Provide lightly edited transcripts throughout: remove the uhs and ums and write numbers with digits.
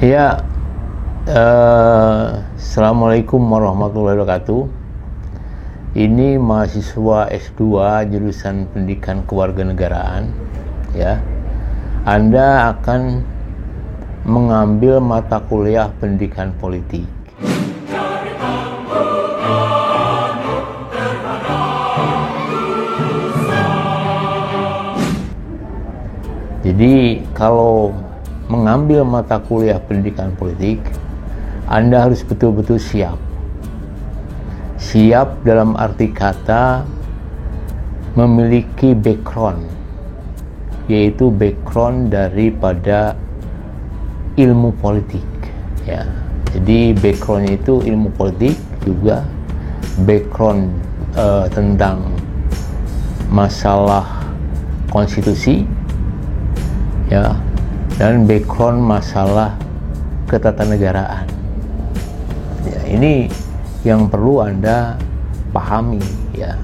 Ya, Assalamualaikum warahmatullahi wabarakatuh. Ini mahasiswa S2 jurusan Pendidikan Kewarganegaraan. Ya, Anda akan mengambil mata kuliah Pendidikan Politik. Jadi kalau mengambil mata kuliah Pendidikan Politik, Anda harus betul-betul siap. Siap dalam arti kata memiliki background, yaitu background daripada ilmu politik. Ya, jadi backgroundnya itu ilmu politik, juga background tentang masalah konstitusi, ya, dan background masalah ketatanegaraan. Ya, ini yang perlu Anda pahami, ya.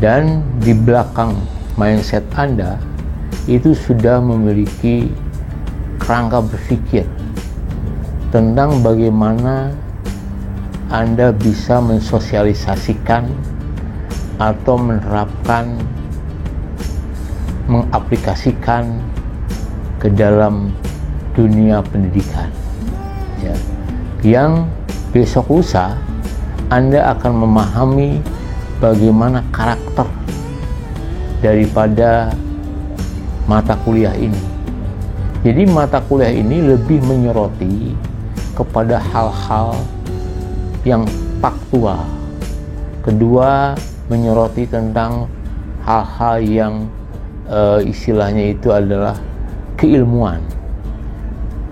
Dan di belakang mindset Anda itu sudah memiliki kerangka berpikir tentang bagaimana Anda bisa mensosialisasikan atau menerapkan, mengaplikasikan ke dalam dunia pendidikan, ya, yang besok lusa Anda akan memahami bagaimana karakter daripada mata kuliah ini. Jadi mata kuliah ini lebih menyoroti kepada hal-hal yang faktual. Kedua, menyoroti tentang hal-hal yang istilahnya itu adalah keilmuan.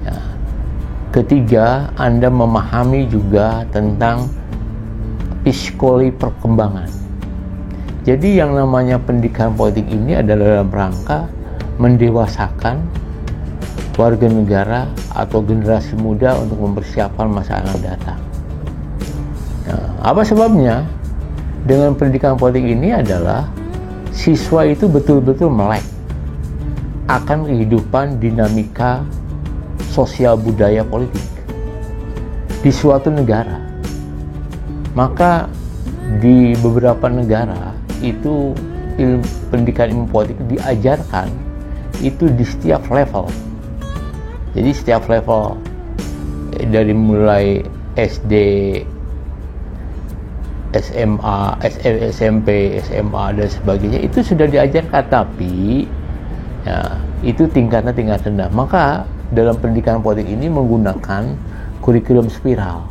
Ya. Ketiga, Anda memahami juga tentang psikologi perkembangan. Jadi yang namanya pendidikan politik ini adalah dalam rangka mendewasakan warga negara atau generasi muda untuk mempersiapkan masa akan datang. Nah, apa sebabnya? Dengan pendidikan politik ini adalah siswa itu betul-betul melek akan kehidupan dinamika sosial budaya politik di suatu negara. Maka di beberapa negara itu pendidikan ilmu politik diajarkan itu di setiap level. Jadi setiap level, dari mulai SD, SMA, SMP, SMA dan sebagainya itu sudah diajarkan, tapi ya, itu tingkatnya tingkat rendah. Maka dalam pendidikan politik ini menggunakan kurikulum spiral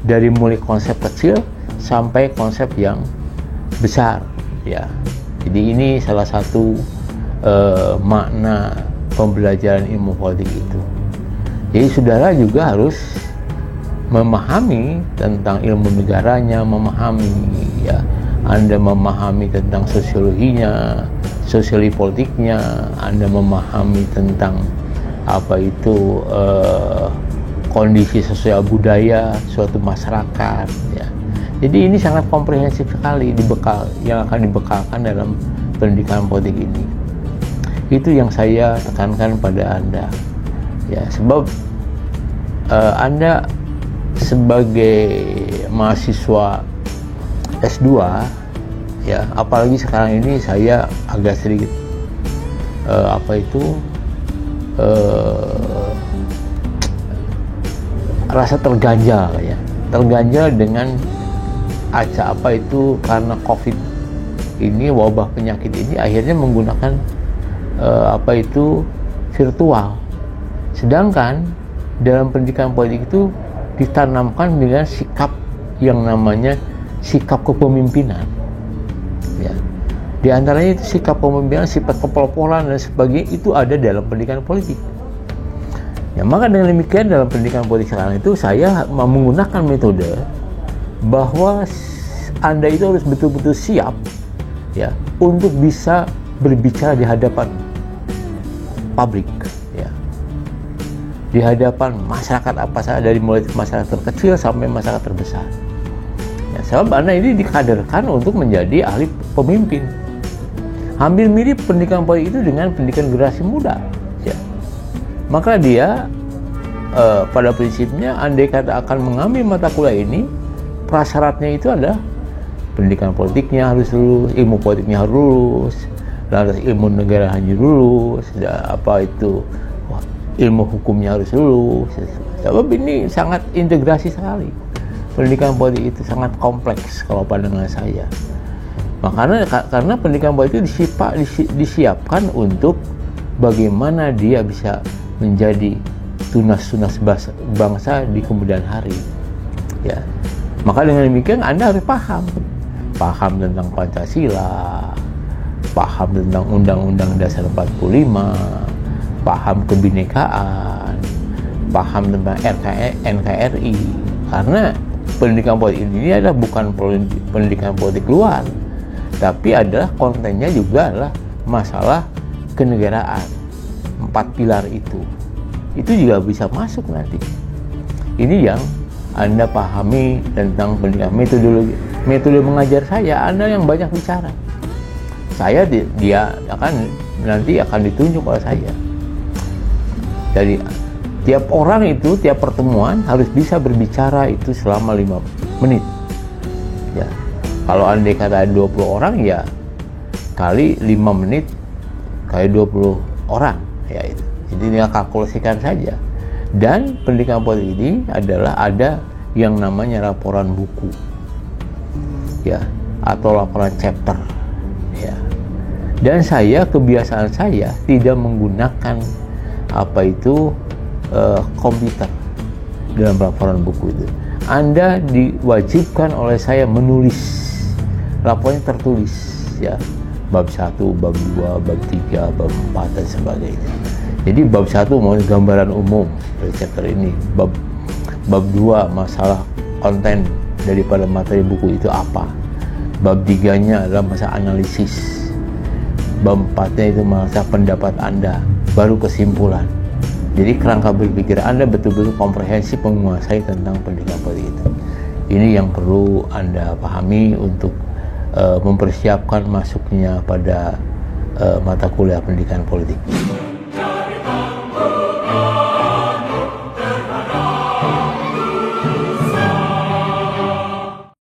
dari mulai konsep kecil sampai konsep yang besar, ya. Jadi ini salah satu makna pembelajaran ilmu politik itu. Jadi saudara juga harus memahami tentang ilmu negaranya, memahami, ya, Anda memahami tentang sosiologinya, sosiologi politiknya, Anda memahami tentang apa itu kondisi sosial budaya suatu masyarakat, ya. Jadi ini sangat komprehensif sekali yang akan dibekalkan dalam pendidikan politik ini. Itu yang saya tekankan pada Anda, ya, sebab Anda sebagai mahasiswa S2, ya, apalagi sekarang ini saya agak sedikit rasa terganjal, ya, terganjal dengan karena COVID ini, wabah penyakit ini akhirnya menggunakan virtual. Sedangkan dalam pendidikan politik itu ditanamkan dengan sikap yang namanya sikap kepemimpinan, ya. Di antaranya itu sikap kepemimpinan, sifat kepeloporian dan sebagainya itu ada dalam pendidikan politik. Ya, maka dengan demikian dalam pendidikan politik sekarang itu saya menggunakan metode bahwa Anda itu harus betul-betul siap, ya, untuk bisa berbicara di hadapan publik, ya, di hadapan masyarakat apa saja, dari mulai masyarakat terkecil sampai masyarakat terbesar. Ya, sebab Anda ini dikaderkan untuk menjadi ahli pemimpin. Hampir mirip pendidikan politik itu dengan pendidikan generasi muda, ya. Maka dia pada prinsipnya andai kata akan mengambil mata kuliah ini, prasyaratnya itu adalah pendidikan politiknya harus lulus, ilmu politiknya harus lulus, lalu ilmu negara harus lulus, ilmu hukumnya harus lulus. Sebab ini sangat integrasi sekali. Pendidikan politik itu sangat kompleks kalau pandangan saya. Makanya karena pendidikan politik itu disiapkan untuk bagaimana dia bisa menjadi tunas-tunas bangsa di kemudian hari. Ya. Maka dengan demikian Anda harus paham tentang Pancasila, paham tentang Undang-Undang Dasar 45, paham kebinekaan, paham tentang NKRI. Karena pendidikan politik ini adalah bukan pendidikan politik luar, tapi adalah kontennya juga adalah masalah kenegaraan. 4 pilar itu juga bisa masuk nanti. Ini yang Anda pahami tentang pendidikan, metode mengajar saya. Anda yang banyak bicara, saya dia nanti akan ditunjuk oleh saya. Jadi tiap orang itu, tiap pertemuan harus bisa berbicara itu selama 5 menit. Ya. Kalau andai kata 20 orang, ya kali 5 menit kali 20 orang, ya itu. Jadi tinggal kalkulasikan saja. Dan pendidikan politik ini adalah ada yang namanya laporan buku, ya, atau laporan chapter, ya. Dan kebiasaan saya tidak menggunakan komputer dalam laporan buku itu. Anda diwajibkan oleh saya menulis, laporannya tertulis, ya, bab 1, bab 2, bab 3, bab 4 dan sebagainya. Jadi bab 1 mau gambaran umum dari chapter ini, bab 2 masalah konten daripada materi buku itu apa, bab 3-nya adalah masalah analisis, bab 4-nya itu masalah pendapat Anda, baru kesimpulan. Jadi kerangka berpikir Anda betul-betul komprehensif menguasai tentang pendidikan politik itu. Ini yang perlu Anda pahami untuk mempersiapkan masuknya pada mata kuliah pendidikan politik.